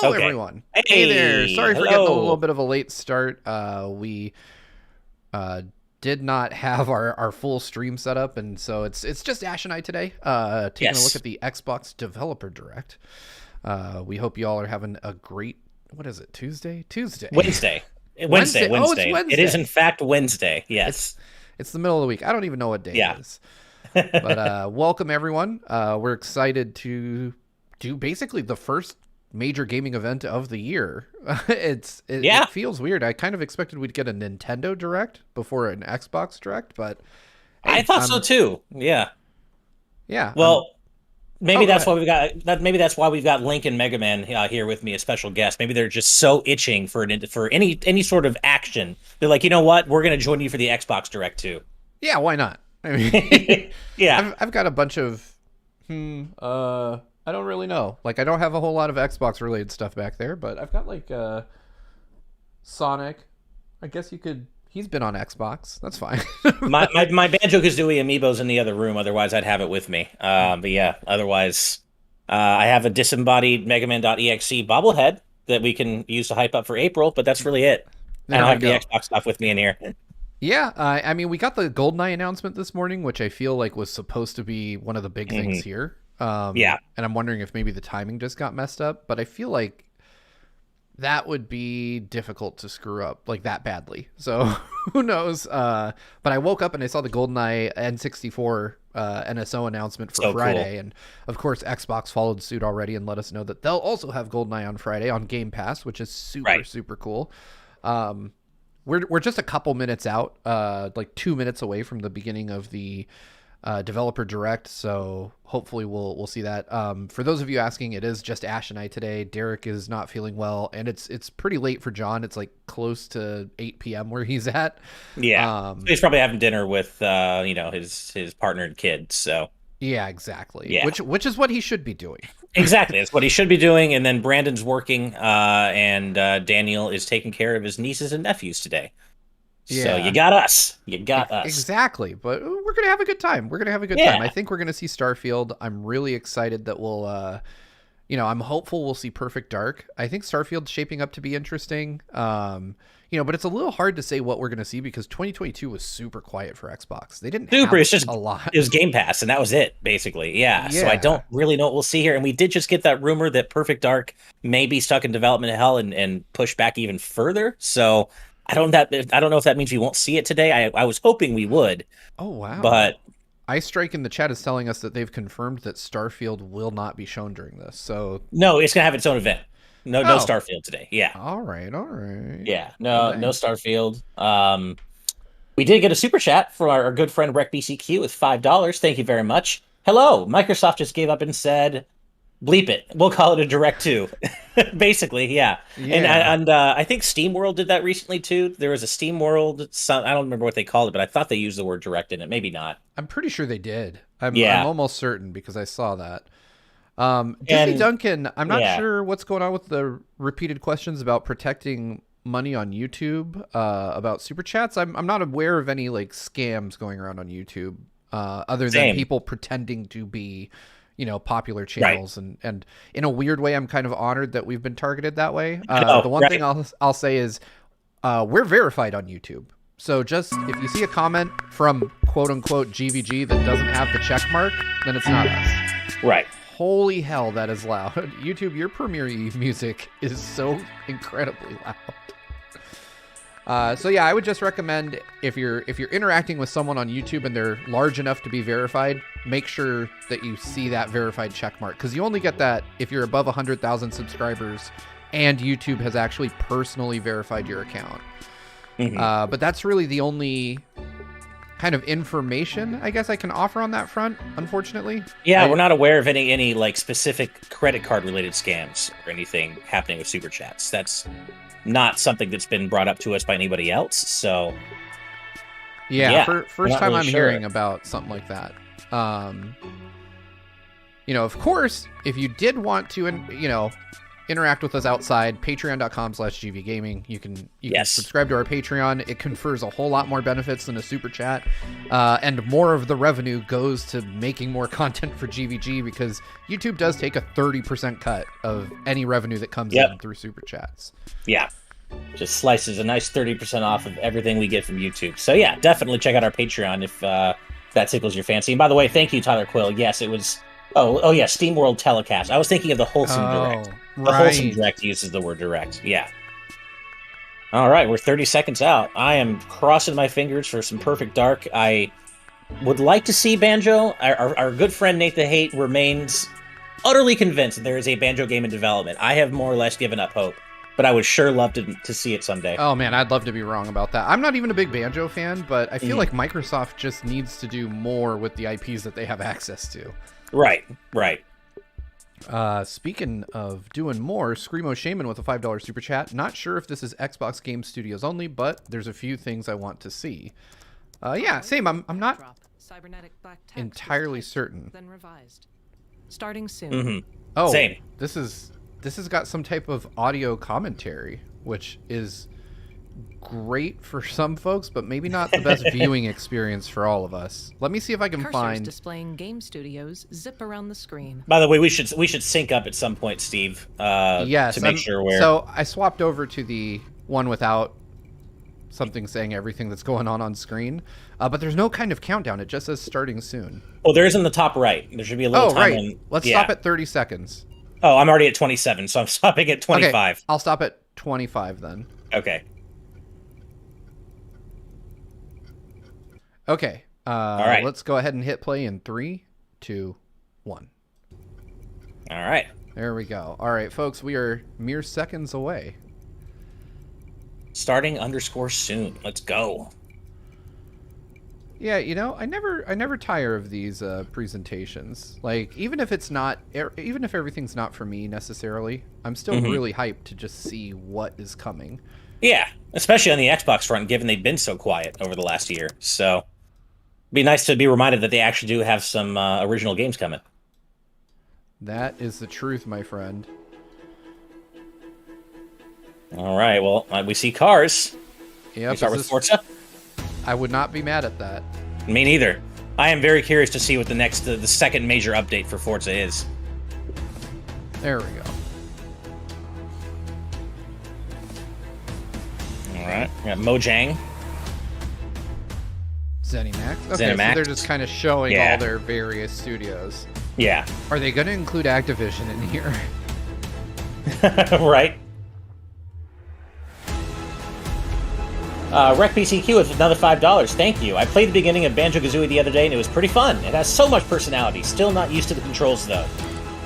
Hello, Okay. everyone. Hey there. Hey, Sorry for getting a little hello. bit of a late start. We uh, did not have our full stream set up, and so it's just Ash and I today, taking a look at Yes. the Xbox Developer Direct. We hope you all are having a great, what is it, Tuesday? Tuesday. Wednesday. Wednesday. Wednesday. Oh, it's Wednesday. It is in Wednesday. fact Wednesday. It's Yes. it's the middle of the week. I don't even know what day it Yeah. is. But welcome everyone. We're excited to do basically the first major gaming event of the year. It Yeah. feels weird. I kind of expected we'd get a Nintendo Direct before an Xbox Direct, but I hey, thought so too. Yeah. yeah, I'm Well, maybe oh, go that's ahead. why we've got Link and Mega Man here with me, a special guest. Maybe they're just so itching for any sort of action. They're like, you know what? We're gonna join you for the Xbox Direct too. Yeah, why not? I mean, Yeah. I've got a bunch of I don't really know. Like I don't have a whole lot of Xbox related stuff back there, but I've got like Sonic. I guess you could he's been on Xbox. That's fine. My Banjo Kazooie amiibo's in the other room. Otherwise, I'd have it with me. But yeah, otherwise, I have a disembodied Mega Man.exe bobblehead that we can use to hype up for April. But that's really it. I There don't we have the go. Xbox stuff with me in here. Yeah, I mean, we got the GoldenEye announcement this morning, which I feel like was supposed to be one of the big things Hmm. here. Yeah, And I'm wondering if maybe the timing just got messed up, but I feel like that would be difficult to screw up like that badly. So who knows? But I woke up and I saw the GoldenEye N64 NSO announcement for so cool. Friday, and of course Xbox followed suit already and let us know that they'll also have GoldenEye on Friday on Game Pass, which is super Right. super cool. Um, we're just a couple minutes out, like 2 minutes away from the beginning of the developer direct, so hopefully we'll see that. For those of you asking, it is just Ash and I today. Derek is not feeling well, and it's pretty late for John. It's like close to 8 p.m. where he's at. Yeah, Um, he's probably having dinner with his partner and kids. So yeah, exactly. yeah, Which is what he should be doing. exactly. That's what he should be doing. And then Brandon's working, and Daniel is taking care of his nieces and nephews today. So you Yeah. got us. You got us. Exactly, but we're gonna have a good time. We're gonna have a good time. I Yeah. think we're gonna see Starfield. I'm really excited that we'll, I'm hopeful we'll see Perfect Dark. I think Starfield's shaping up to be interesting. But it's a little hard to say what we're gonna see because 2022 was super quiet for Xbox. They didn't Super. have It's just a lot. it was Game Pass, and that was it, basically. Yeah. So I Yeah. don't really know what we'll see here. And we did just get that rumor that Perfect Dark may be stuck in development hell and push back even further. So I don't know if that means we won't see it today. I was hoping we would, Oh wow. but Ice Strike in the chat is telling us that they've confirmed that Starfield will not be shown during this. So, no, it's gonna have its own event. No oh, Starfield today. Yeah. all right, all right. Yeah. Well, No dang. Starfield. We did get a super chat from our good friend RecBCQ with $5. Thank you very much. Hello. Microsoft just gave up and said, "Bleep it. We'll call it a Direct 2." Basically, yeah. Yeah. And I think Steam World did that recently too. There was a Steam World. I don't remember what they called it, but I thought they used the word Direct in it. Maybe not. I'm pretty sure they did. I'm Yeah. almost certain because I saw that. Disney And Duncan, I'm not yeah. sure what's going on with the repeated questions about protecting money on YouTube, about super chats. I'm not aware of any like scams going around on YouTube, other than Same. people pretending to be, popular Right. channels, and in a weird way, I'm kind of honored that we've been targeted that way. Oh, The one thing right. I'll say is, we're verified on YouTube. So just if you see a comment from quote unquote GVG that doesn't have the check mark, then it's not us. Right. Holy hell, that is loud. YouTube, your Premiere Eve music is so incredibly loud. So yeah, I would just recommend if you're interacting with someone on YouTube and they're large enough to be verified, make sure that you see that verified check mark, because you only get that if you're above 100,000 subscribers and YouTube has actually personally verified your account. Mhm. But that's really the only kind of information I guess I can offer on that front, unfortunately. Yeah, we're not aware of any like specific credit card related scams or anything happening with super chats. That's not something that's been brought up to us by anybody else. So Yeah, we're first not time really I'm sure. hearing about something like that. Of course, if you did want to, interact with us outside, patreon.com/gvgaming. You can subscribe to our Patreon. It confers a whole lot more benefits than a super chat, and more of the revenue goes to making more content for GVG, because YouTube does take a 30% cut of any revenue that comes in through super chats. Yeah, just slices a nice 30% off of everything we get from YouTube. So yeah, definitely check out our Patreon if that tickles your fancy. And by the way, thank you, Tyler Quill. Yes, it was. Oh yeah, SteamWorld Telecast. I was thinking of the Wholesome Direct. The Wholesome Direct uses the word direct. Yeah. All right, we're 30 seconds out. I am crossing my fingers for some perfect dark. I would like to see Banjo. Our good friend Nate the Hate remains utterly convinced that there is a Banjo game in development. I have more or less given up hope, but I would sure love to see it someday. Oh man, I'd love to be wrong about that. I'm not even a big Banjo fan, but I feel like Microsoft just needs to do more with the IPs that they have access to. Right. Speaking of doing more, Screamo Shaman with a $5 super chat. Not sure if this is Xbox Game Studios only, but there's a few things I want to see. Yeah, same. I'm not entirely certain. Then revised. Starting soon. Oh, same. This has got some type of audio commentary, which is great for some folks, but maybe not the best viewing experience for all of us. Let me see if I can find displaying Game Studios zip around the screen. By the way, we should sync up at some point, Steve. Yes, to make sure we're. So I swapped over to the one without something saying everything that's going on screen, but there's no kind of countdown. It just says starting soon. Oh, there is in the top right. There should be a little time. Right. Let's stop at 30 seconds. Oh, I'm already at 27, so I'm stopping at 25. Okay, I'll stop at 25 then. Okay. Okay. All right. Let's go ahead and hit play in 3, 2, 1. All right. There we go. All right, folks, we are mere seconds away. Starting _soon. Let's go. Yeah, you know, I never tire of these presentations. Like, even if everything's not for me necessarily, I'm still really hyped to just see what is coming. Yeah, especially on the Xbox front, given they've been so quiet over the last year. So, it'd be nice to be reminded that they actually do have some original games coming. That is the truth, my friend. All right, well, we see cars. Yep, we start with Forza. I would not be mad at that. Me neither. I am very curious to see what the second major update for Forza is. There we go. All right, we got Mojang. ZeniMax. Okay, ZeniMax. so they're just kind of showing all their various studios. Yeah. Are they going to include Activision in here? Right. RecPCQ with another $5. Thank you. I played the beginning of Banjo-Kazooie the other day, and it was pretty fun. It has so much personality. Still not used to the controls, though.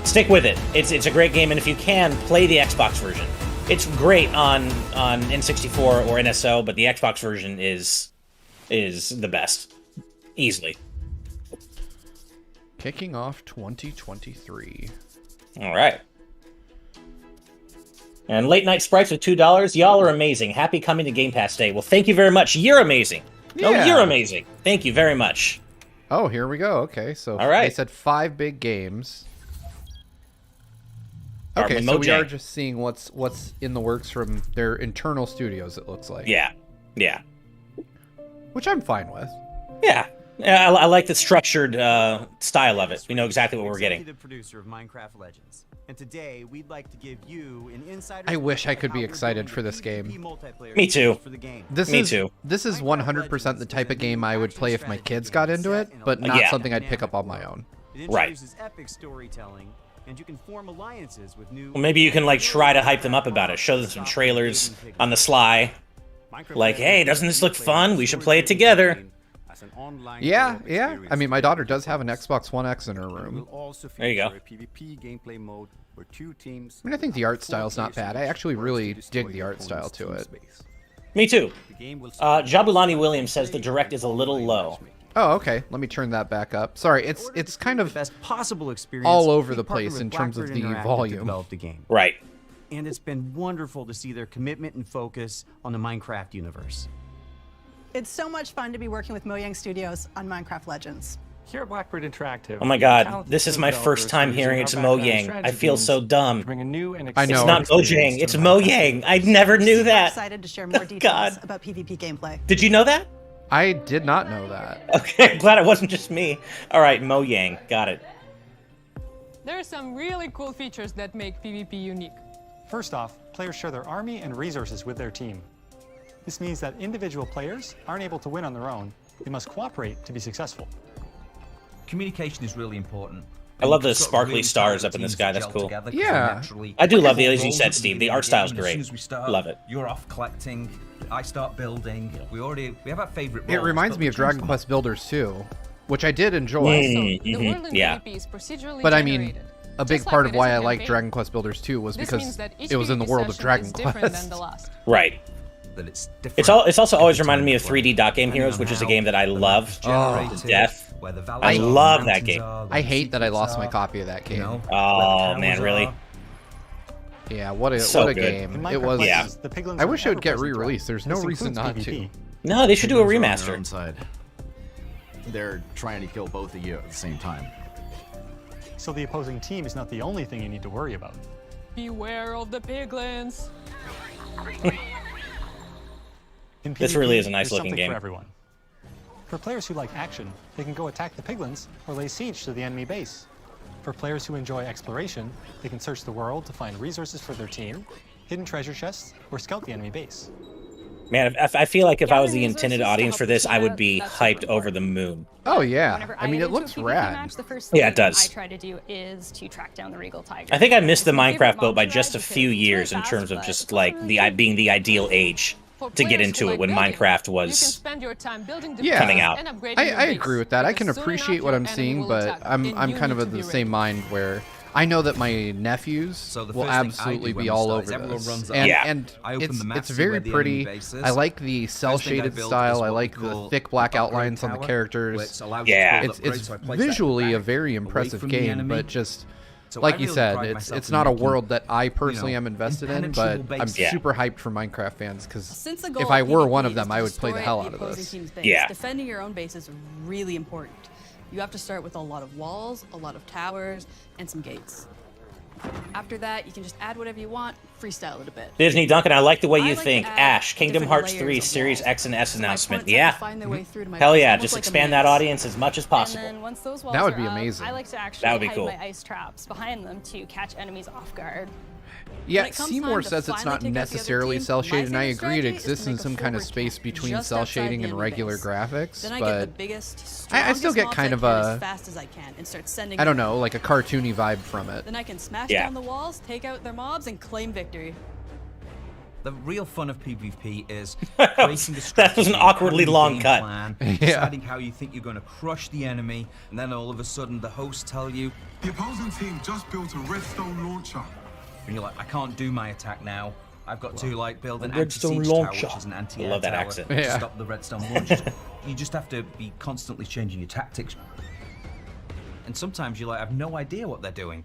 Stick with it. It's a great game, and if you can, play the Xbox version. It's great on N64 or NSO, but the Xbox version is the best. Easily. Kicking off 2023. All right. And Late Night Sprites with $2. Y'all are amazing. Happy coming to Game Pass Day. Well, thank you very much. You're amazing. Yeah. Oh, you're amazing. Thank you very much. Oh, here we go. Okay, so all right. They said 5 big games. Okay, so we are just seeing what's in the works from their internal studios, it looks like. Yeah. Which I'm fine with. Yeah. I like the structured style of it. We know exactly what we're getting. The producer of Minecraft Legends. And today we'd like to give you an insider. I wish I could be excited for this game. Me too. This is 100% the type of game I would play if my kids got into it, but not something I'd pick up on my own. Right. Epic storytelling, and you can form alliances with new. Well, maybe you can try to hype them up about it. Show them some trailers on the sly. Like, hey, doesn't this look fun? We should play it together. Yeah. I mean, my daughter does have an Xbox One X in her room. There you go. I mean, I think the art style's not bad. I actually really dig the art style to it. Me too. Jabulani Williams says the direct is a little low. Oh, okay. Let me turn that back up. Sorry, it's kind of best possible experience all over the place in terms of the volume. Right. And it's been wonderful to see their commitment and focus on the Minecraft universe. It's so much fun to be working with Mojang Studios on Minecraft Legends. Here at Blackbird Interactive. Oh my god, this is my first time hearing it's Mojang. I feel so dumb. Bring a new and I know. It's not Mojang, it's Mojang. I never knew that. Excited to share more details God. about PvP gameplay. Did you know that? I did not know that. Okay, I'm glad it wasn't just me. All right, Mojang, got it. There are some really cool features that make PvP unique. First off, players share their army and resources with their team. This means that individual players aren't able to win on their own. They must cooperate to be successful. Communication is really important. I love the sparkly stars up in the sky. That's cool. Yeah. I do love the, as you said, Steve. The art style's great. Love it. You're off collecting. I start building. We have our favorite. It reminds me of Dragon Quest Builders too, which I did enjoy. The world in Yeah. PvP is procedurally But I mean, generated. a big Just part like of why it is I in like campaign. Dragon Quest Builders 2 was This because means that each it was in the PvP world of session Dragon is different than Quest. the last. Right. That it's different. It's also always reminded me of 3D Dot Game Heroes, which is a game that I love to death. I love that game. I hate that I lost my copy of that game. Oh man, really? Yeah, what a So good. game. In It Minecraft was. Yeah. Legends, the piglins I are wish it would get ever-present threat. re-released. There's no This reason includes not to. PvP. No, they should do a Piglins are on their own remaster. side. They're trying to kill both of you at the same time. So the opposing team is not the only thing you need to worry about. Beware of the piglins. In This PvP, really is a nice there's looking something game. for everyone. For players who like action, they can go attack the piglins or lay siege to the enemy base. For players who enjoy exploration, they can search the world to find resources for their team, hidden treasure chests, or scout the enemy base. Man, I feel like if I was the Gathering intended resources to audience help for the this, team I would out, be that's hyped super over the moon. Oh yeah. Whenever I mean, get it into a looks PvP rad. match, the first Yeah, thing it does. I try to do is to track down the Regal Tiger. I think I missed the It's my favorite Minecraft boat by mob to just a ride few because it's years really in terms fast, of but just it's like really the good. being the ideal age For to get players into who it like when building, Minecraft you can was. spend your time building the Yeah. Coming base out. and upgrading I your base, agree with that. I can because soon appreciate enough what your I'm enemy seeing, will but attack, I'm and kind you of need of to the be same ready. mind where I know that my nephews So the will first thing I do absolutely when be we all start over is everyone this. runs up. And, Yeah. and I open the map, it's see very where the pretty. enemy base is. I like the cell First thing I shaded built style. is I what like we the call thick black the upgrade outlines on the tower, characters. which allows Yeah. you to It's upgrade, so I place that visually a back very away impressive from the game, enemy. but just So like I you really said, pride it's myself in not a making, world that I personally am invested in, but impenetrable I'm bases. super hyped for Minecraft fans because Since the goal if I of were PvP one of is them, to I would play the destroy hell the out of opposing this. team's base, Yeah. defending your own base is really important. You have to start with a lot of walls, a lot of towers, and some gates. After that, you can just add whatever you want, freestyle it a bit. Disney Duncan, I like the way I you like think. to add Ash, Kingdom different Hearts layers 3 of Series walls. X and S So my announcement. opponents have Yeah. to find their way through to my Hell base yeah, almost just like a expand that maze. audience as much as possible. And then once those walls That would are be up, amazing. I like to actually That would be hide cool. my ice traps behind them to catch enemies off guard. Yeah, When it comes Seymour time to says it's finally not take out the other necessarily team, cell my shaded, and I favorite agree it strategy is to exists in make a some kind of forward space camp between just cell outside shading the and enemy regular base. graphics, Then I get the but biggest, I still strongest get mobs kind I of can a- as fast as I can and start sending I don't them. know, like a cartoony vibe from it. Then I can smash Yeah. down the walls, take out their mobs, and claim victory. The real fun of PvP is creating a That was an strategy, awkwardly having a long game cut. plan, Yeah. deciding how you think you're going to crush the enemy, and then all of a sudden the hosts tell you, The opposing team just built a redstone launcher. and you're like, I can't do my attack now. I've got to like build an redstone anti-siege tower, launcher. which is an I anti-air love that tower accent. to Yeah. stop the redstone launchers. You just have to be constantly changing your tactics, and sometimes you like have no idea what they're doing,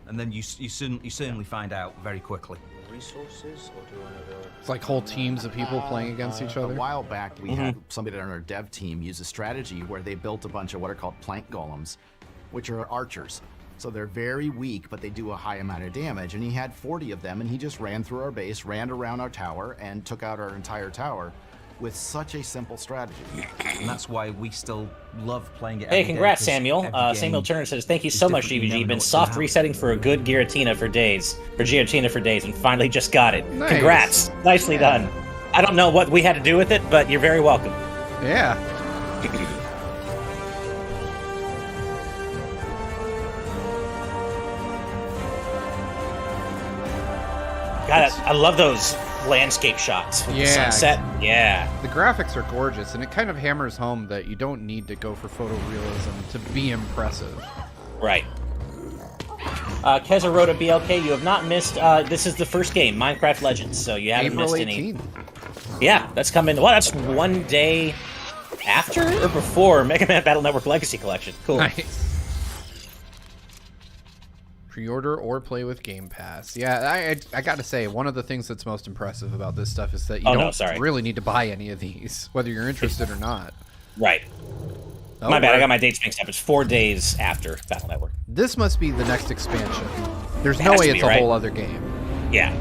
and then you certainly find out very quickly. Resources, or do you want to go? It's like whole teams of people playing against each A other. while back, we had somebody on our dev team use a strategy where they built a bunch of what are called plank golems, which are archers. So they're very weak, but they do a high amount of damage. And he had 40 of them, and he just ran through our base, ran around our tower, and took out our entire tower with such a simple strategy. And that's why we still love playing it. Hey, every day, congrats, 'cause Samuel. every Samuel game Turner says, thank you is so much, different. You GVG. never know Been what's soft gonna resetting happen. for a good Giratina for days. For Giratina for days, and finally just got it. Nice. Congrats. Nicely done. I don't know what we had to do with it, but you're very welcome. Yeah. God, I love those landscape shots with the Yeah. sunset. Yeah. The graphics are gorgeous, and it kind of hammers home that you don't need to go for photorealism to be impressive. Right. Keza wrote a BLK. You have not missed. This is the first game, Minecraft Legends, so you haven't April missed any. 18th. Yeah, that's coming. Well, that's one day after or before Mega Man Battle Network Legacy Collection. Cool. Nice. Pre-order or play with Game Pass. Yeah, I gotta say, one of the things that's most impressive about this stuff is that you don't really need to buy any of these, whether you're interested or not. Right. Oh, My bad, I we're- got my dates mixed up. It's 4 days after Battle Network. This must be the next expansion. There's It no has way to it's be, a right? whole other game. Yeah.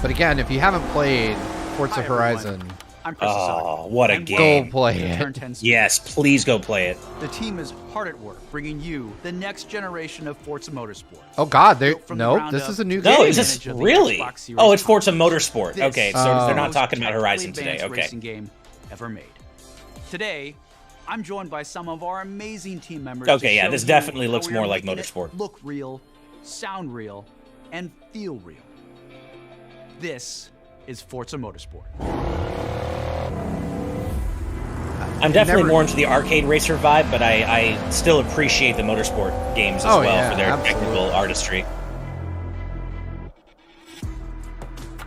But again, if you haven't played Forza Hi, everyone. Horizon, I'm Chris Oh, what a I'm game. go play welcome to Turn it. 10 Studios. Yes, please go play it. The team is hard at work bringing you the next generation of Forza Motorsport. Oh God, Built from the nope. ground This up, is a new No, game. is this advantage of the really? Xbox Series Oh, it's console. Forza Motorsport. This Okay, so is they're the not most talking about technically Horizon today. advanced Okay. racing game ever made. Today, I'm joined by some of our amazing team members. Okay, to yeah, show this you definitely how looks we are more like making it Motorsport. Look real, sound real, and feel real. This is Forza Motorsport. I'm definitely Never- more into the arcade racer vibe, but I still appreciate the motorsport games as Oh, well yeah, for their absolutely. technical artistry.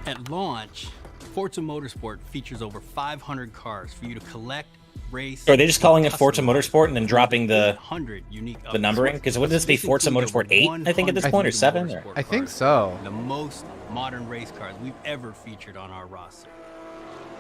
At launch, Forza Motorsport features over 500 cars for you to collect, race. So are they just calling it and Forza customize Motorsport and then dropping the 100 unique numbering? Because wouldn't this be Forza Motorsport 8, I think, at this point, or 7? Or? I think so. The most modern race cars we've ever featured on our roster.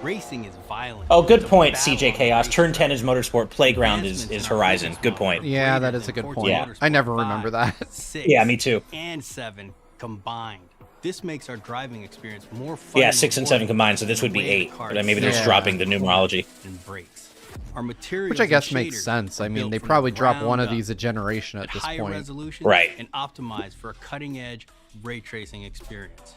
Racing is violent. Oh, good It's a point, battle CJ on Chaos. race Turn track. 10 is Motorsport. Playground Advancements is in our Horizon. business Good model point. are Yeah, that greater is a than good Forza point. Yeah. I never Motorsport remember 5, that. 6, Yeah, me too. And 7 combined. This makes our driving experience more fun. Yeah, and 6 and 7 rewarding combined, so this than would be the way the 8. cars But maybe they're just Yeah. dropping the numerology. and brakes. Our materials Which I guess and makes shaders sense. I are mean, built they from probably the drop one ground of up these a generation at at this higher point. resolution Right. and optimized for a cutting-edge ray tracing experience.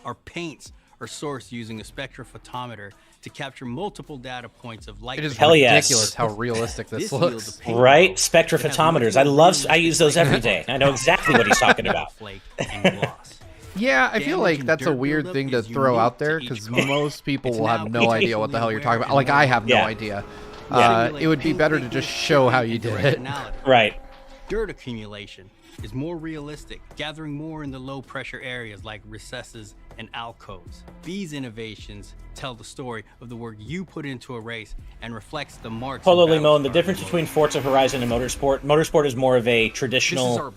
Our paints are sourced using a spectrophotometer to capture multiple data points of light. It is Hell yes. ridiculous how realistic this yields looks. a paint Right? roll Spectrophotometers. that has much more I use those every realistic day. I know exactly what he's talking about. flake and gloss. Yeah, I feel Damage like and that's a dirt weird buildup thing to is throw unique out to there each because car. most people It's will now have no idea what the hell you're talking about. Like, I have no Yeah. idea. Yeah. It would be better to just show how you did it. Right. Dirt accumulation is more realistic, gathering more in the low pressure areas like recesses and alcoves. These innovations tell the story of the work you put into a race and reflects the marks. Polo and battles Limon, the of difference our between Forza Horizon and Motorsport is more of a traditional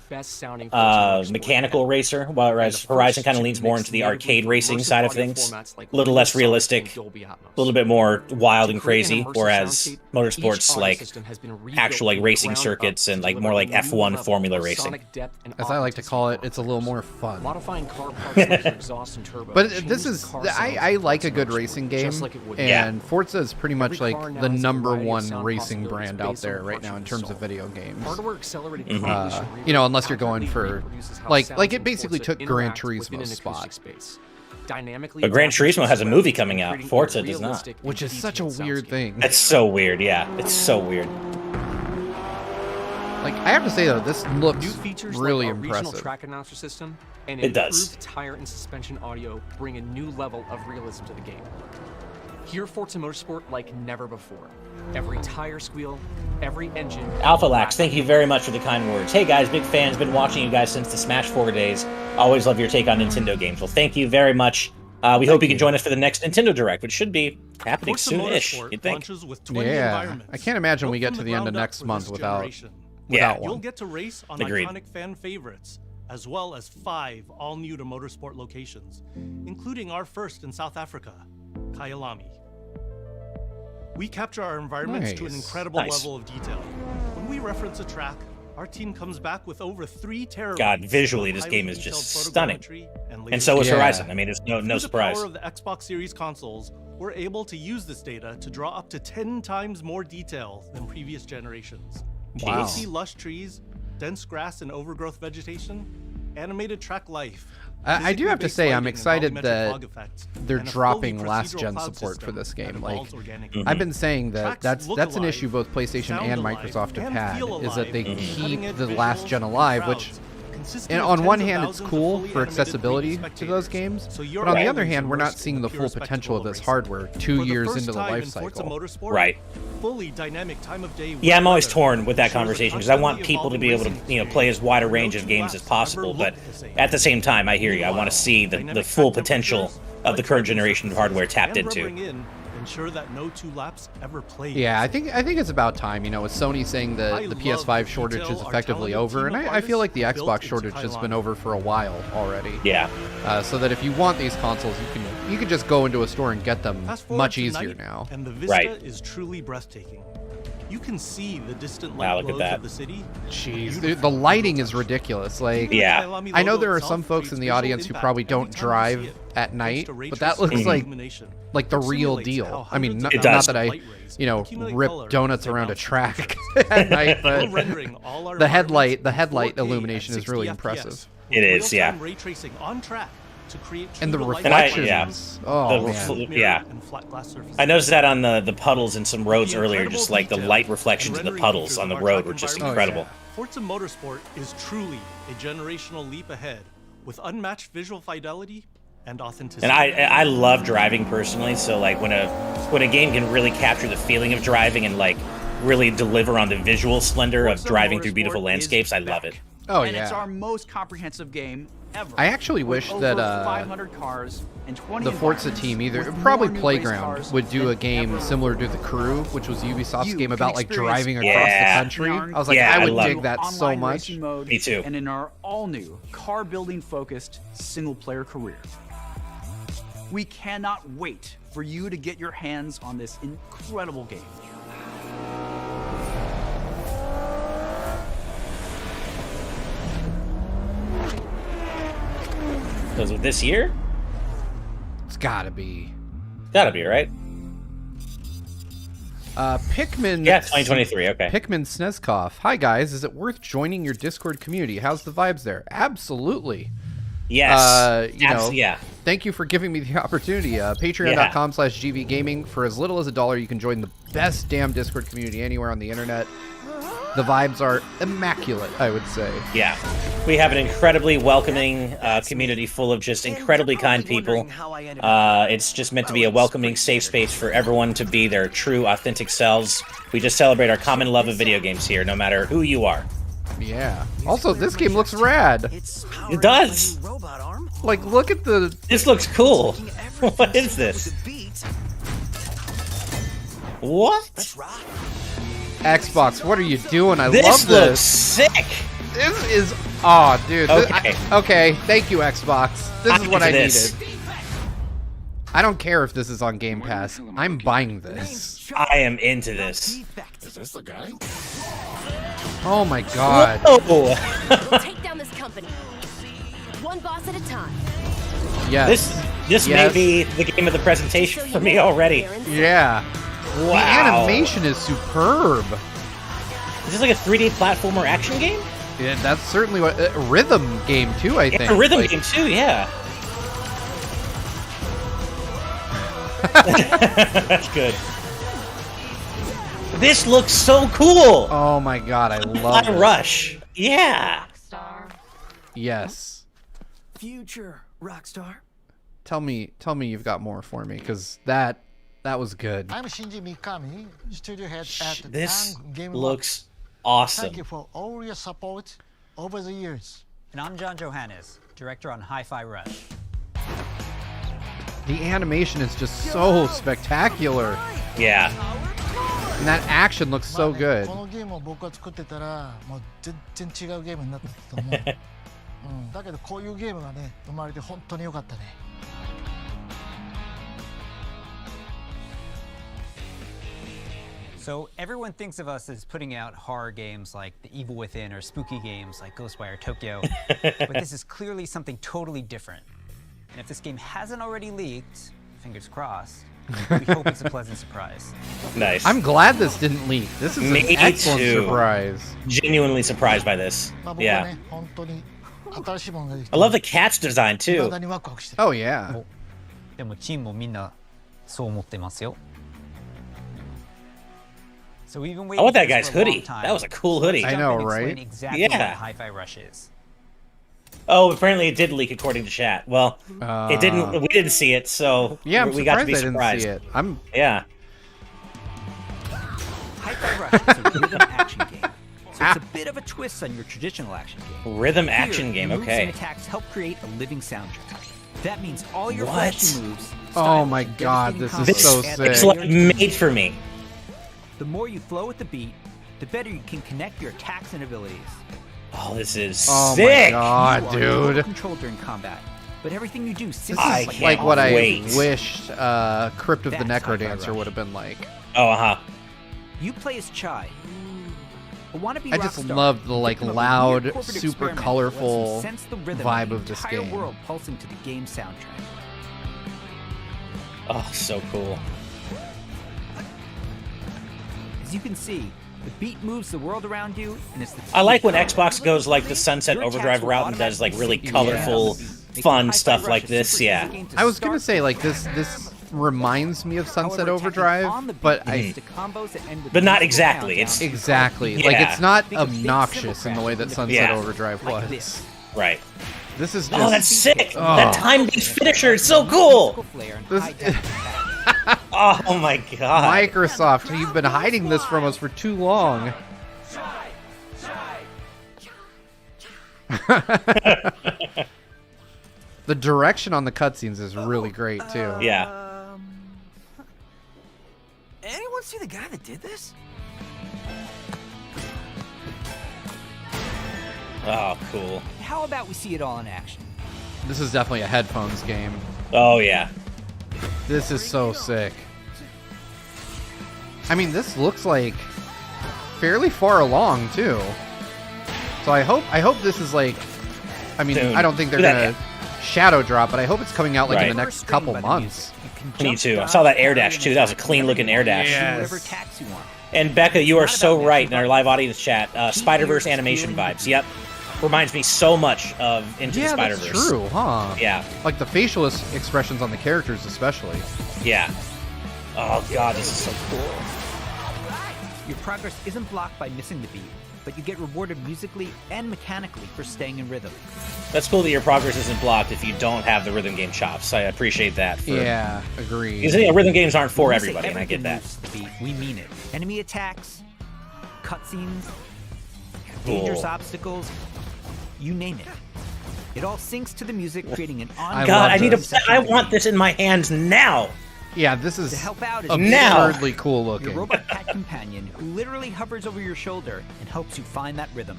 mechanical racer, whereas Horizon kind of leans more into the arcade racing side of things. A little less realistic, a little bit more wild and crazy, whereas Motorsport's like actual like racing circuits and like more like F1 formula racing. As I like to call it, it's a little more fun. Modifying car parts like exhaust and turbo. But this is, I like a good racing game, and Forza is pretty much like the #1 racing brand out there right now in terms of video games. You know, unless you're going for, like it basically took Gran Turismo's spot. But Gran Turismo has a movie coming out. Forza does not. Which is such a weird thing. It's so weird, yeah. It's so weird. Like, I have to say though, this looks New features really like our regional impressive. track announcer system and It does. improved tire and suspension audio bring a new level of realism to the game. Hear Forza Motorsport like never before. Every tire squeal, every engine. Alpha Lax, thank you very much for the kind words. Hey guys, big fans, been watching you guys since the Smash 4 days. Always love your take on Nintendo games. Well, thank you very much. We hope you can join us for the next Nintendo Direct, which should be happening soon-ish, you'd think. Yeah, I can't imagine we get to the end of next month without Yeah. You'll one. get to race on Agreed. iconic fan favorites, as well as 5 all-new to Motorsport locations, including our first in South Africa, Kyalami. We capture our environments to an Nice. incredible Nice. level of detail. When we reference a track, our team comes back with over 3 terabytes. God, visually, of this highly game is detailed just stunning. photogrammetry And laser so is Yeah. Horizon. I mean, it's no Through surprise. the power of the Xbox Series consoles, we're able to use this data to draw up to 10 times more detail than previous generations. Wow. We see lush trees, dense grass and overgrowth vegetation, animated track life. I do have to say, I'm excited volumetric that fog effects, they're and a fully dropping last procedural gen cloud support for system this game. that Like, involves organic I've been saying that Tracks look that's an alive, issue both PlayStation sound and alive, Microsoft have and had, feel is that they alive, keep cutting-edge the last visuals gen and alive, crowds, which, consisting and of on one tens of hand, it's thousands of cool fully for animated accessibility 3D to those spectators. games, So you're but on the other always hand, we're not immersed seeing in the pure full potential of spectacle this racing. hardware For 2 the years first into the time life in Forza cycle. Motorsport, Right. fully dynamic time of day Yeah, I'm always weather torn with that ensures a conversation because I want constantly people to be able to, evolving play as wide a racing range of experience. games as No two possible. laps But ever look the same. at the same time, I hear you. I want to see the full potential of the current generation of hardware tapped and into. rubbering in ensure that no 2 laps ever play. Yeah, I think it's about time. You know, with Sony saying I that the love PS5 the shortage detail is our effectively talented over, team and of I feel like the artists Xbox built shortage into has been Kyalami. over for a while already. Yeah. So that if you want these consoles, you could just go into a store and get them Fast forward much to easier night, now. And the vista is truly breathtaking. You can see the distant light Look at glows that. of the city. Jeez, the lighting is ridiculous. Like, Yeah. I know there are some folks in the audience who probably don't drive at night, but that looks like the real deal. I mean, not that I, you know, rip donuts around a track at night, but the headlight illumination is really impressive. It is, yeah. Ray tracing on track to create And the true to life reflections. Oh, mirror yeah. and flat glass surfaces. I noticed that on the puddles in some roads earlier, just like the light reflections in the puddles on the road were just incredible. Forza Motorsport is truly a generational leap ahead with unmatched visual fidelity and authenticity. And I love driving personally, so like when a game can really capture the feeling of driving and like really deliver on the visual splendor of driving through beautiful landscapes, I love it. Oh, and yeah. it's our most comprehensive game ever. I actually wish With that over 500 cars and 20 the Forza team, either probably Playground, would do a game similar to The Crew, which was Ubisoft's game about like driving across the country. I was like, I would dig that so much. Me too. And in our all-new car-building focused single-player career. We cannot wait for you to get your hands on this incredible game. Was it this year? It's gotta be. Gotta be, right? Pikmin. Yeah, 2023. Okay. Pikmin Snezkov. Hi guys, is it worth joining your Discord community? How's the vibes there? Absolutely. Yes. You know, thank you for giving me the opportunity. Patreon.com/GVGaming. For as little as $1, you can join the best damn Discord community anywhere on the internet. The vibes are immaculate, I would say. Yeah. We have an incredibly welcoming community full of just incredibly kind people. It's just meant to be a welcoming, safe space for everyone to be their true, authentic selves. We just celebrate our common love of video games here, no matter who you are. Yeah. Also, this game looks rad. It does. Like, look at the... This looks cool. What is this? What? Xbox, what are you doing? I This love this. looks sick. This is... Oh, dude. Okay. Okay, thank you, Xbox. This is what I needed. This. I don't care if this is on Game Pass. I'm buying this. I am into this. Is this the guy? Oh my god. Whoa. Take down this company. One boss at a time. Yes. This may be the game of the presentation for me already. Yeah. Wow. The animation is superb. Is this like a 3D platformer action game? Yeah, that's certainly what rhythm game too, I think. A rhythm game too, yeah. That's good. This looks so cool. Oh my god, I love it. Rush. Yeah. Yes. Future Rockstar. Tell me you've got more for me, because that was good. I'm Shinji Mikami, studio head at This Game looks awesome. Thank you for all your support over the years. And I'm John Johannes, director on Hi-Fi Rush. The animation is just so spectacular. Yeah. And that action looks so good. このゲームを僕が作ってたらもう全然違うゲームになったと思う。だけどこういうゲームがね生まれて本当に良かったね。So everyone thinks of us as putting out horror games like The Evil Within or spooky games like Ghostwire Tokyo, but this is clearly something totally different. And if this game hasn't already leaked, fingers crossed, we hope it's a pleasant surprise. Nice. I'm glad this didn't leak. This is Me an excellent too. surprise. Genuinely surprised by this. まあ僕は Yeah. ね本当に新しいものができて I love the cat's design 未 too. だにワクワクしてる。 Oh yeah. でもチームもみんなそう思ってますよ。So we've been I waiting want that for guy's this for a long hoodie. time. That was a cool hoodie. I know, Jump in and explain right? Exactly Yeah. what Hi-Fi Rush is. Oh, apparently it did leak according to chat. Well, it didn't. We didn't see it, so Yeah, I'm we got to surprised be I didn't surprised. see it. I'm Yeah. Hi-Fi Rush is a rhythm action game. So it's a bit of a twist on your traditional action game. Rhythm Here, action game. your moves Okay. and attacks help create a living soundtrack. That means all your What? flashy moves. Oh styles, my and god, devastating this is combos so add sick. It's like made for me. The more you flow with the beat, the better you can connect your attacks and abilities. Oh, this is Oh sick. my god, You are in total dude. control during combat. but everything you do This sits is like what I wished Crypt of the Necrodancer would have been like. Oh, You play as Chai. A wannabe I rock just star, love the like victim of a loud, weird corporate super experiment that colorful lets him sense the rhythm vibe the of this entire game. world pulsing to the game soundtrack. Oh, so cool. As you can see, the beat moves the world around you, and it's the I like when Xbox goes like the Sunset Overdrive route and does like really colorful, fun stuff like this. Yeah. I was gonna say like this reminds me of Sunset Overdrive, but But not exactly. It's exactly Yeah. like it's not obnoxious in the way that Sunset Yeah. Overdrive was. Right. This is just, Oh, that's sick! Oh. That time-based finisher is so cool. Oh my god! Microsoft, you've been hiding this from us for too long. The direction on the cutscenes is really great too. Yeah. Anyone see the guy that did this? Oh, cool. How about we see it all in action? This is definitely a headphones game. Oh yeah. This is so sick. I mean, this looks like fairly far along too. So I hope this is like, I mean, Soon. I don't think they're gonna shadow drop, but I hope it's coming out like in the Right. next couple months. Me too. I saw that air dash too. That was a clean looking air dash. Whatever tax you want. And Becca, you are so right in our live audience chat. Spider-Verse animation vibes. Yep. Reminds me so much of Into the Yeah, Spider-Verse. that's true, huh? Yeah. Like the facial expressions on the characters, especially. Yeah. Oh god, this is so cool. Your progress isn't blocked by missing the beat, but you get rewarded musically and mechanically for staying in rhythm. That's cool that your progress isn't blocked if you don't have the rhythm game chops. I appreciate that. Yeah, agreed. Because rhythm games aren't for When we say everybody, and I get everything that. moves to the beat, we mean it. Enemy attacks, cutscenes, Cool. dangerous obstacles, you name it. It all syncs to the music, creating an ongoing. God, I want this in my hands now. Yeah, this is To help out is absurdly cool your looking. robot cat companion, who literally hovers over your shoulder and helps you find that rhythm.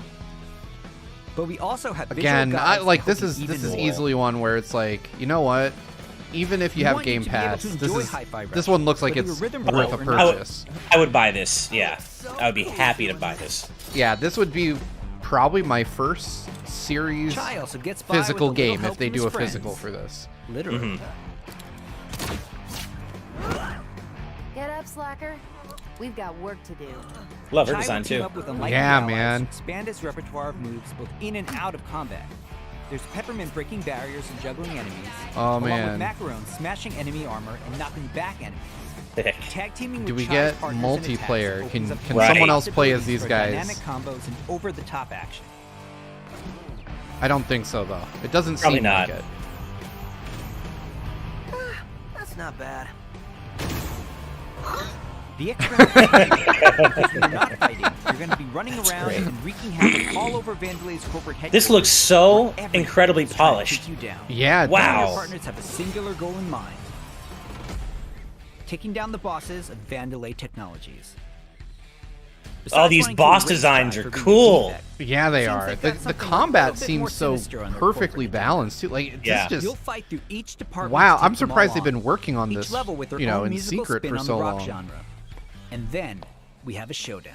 But we also have visual Again, guides to help this you is even more. easily one where it's like, you know what? Even if you We have want you Game to be able Pass, to this enjoy is Hi-Fi this Rush, one looks like whether it's you're rhythm worth a pro or not. purchase. I would buy this. Yeah, I would be happy to buy this. Yeah, this would be probably my first series Chai also gets by with physical a little game help if they from do a his friends. physical for this. Literally. Get up, slacker. We've got work to do. Love her Chai design will team too. up with unlikely Yeah, allies man. to expand his repertoire of moves both in and out of combat. There's Peppermint breaking barriers and juggling enemies. Oh, along man. with Macaron smashing enemy armor and knocking back enemies. Tag teaming Do with we Chai's get partners and attacks multiplayer? opens Can up someone else play as possibilities these for guys? Dynamic combos and over-the-top action. I don't think so though. It doesn't Probably seem not. like it. That's not bad. The extra because when you're not fighting, you're going to be running around great. and wreaking havoc all over Vandelay's corporate headquarters. This looks so where everyone incredibly is trying to polished. take you down. Yeah, it Wow. Your partners have a singular goal in mind: taking down the bosses of Vandelay Technologies. All these Besides boss wanting to designs raise are Chai for being cool. feedback, Yeah, they seems are. like The that's something a combat little bit more seems so sinister on their perfectly corporate balanced too. Like it's Yeah. just You'll fight through each department. wow. to I'm take them surprised all they've been on. working on Each this, level with their you know, own in musical secret spin for on so the rock long. genre. And then we have a showdown.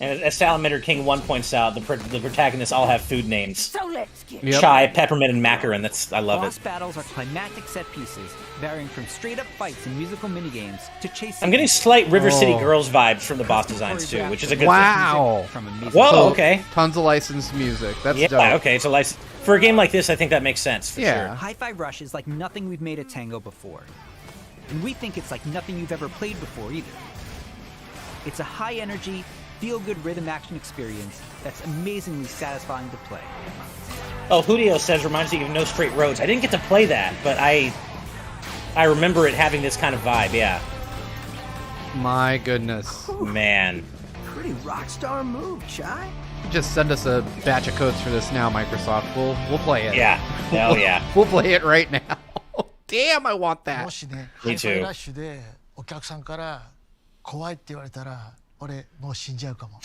And as Salamander King 1 points out, the protagonists all have food names. So let's get Yep. Chai, Peppermint, and Macaron. I love Boss it. battles are climactic set pieces, varying from straight-up fights and musical minigames to chase. I'm getting slight River City Oh. Girls vibes from the boss designs too, which is a good Wow. From a Whoa, So, okay. Tons of licensed music. That's Yeah, dope. okay. So like for a game like this, I think that makes sense for Yeah. sure. Hi-Fi Rush is like nothing we've made at Tango before, and we think it's like nothing you've ever played before either. It's a high-energy, feel-good rhythm action experience that's amazingly satisfying to play. Oh, Julio says reminds me of No Straight Roads. I didn't get to play that, but I remember it having this kind of vibe. Yeah, My goodness. man. Pretty rock star move, Chai. Just send us a batch of codes for this now, Microsoft. We'll play it. Yeah. Hell yeah. We'll play it right now. Damn, I want も that. しね、 Me ハイファイ too. ラッシュでお客さんから怖いって言われたら、俺もう死んじゃうかも。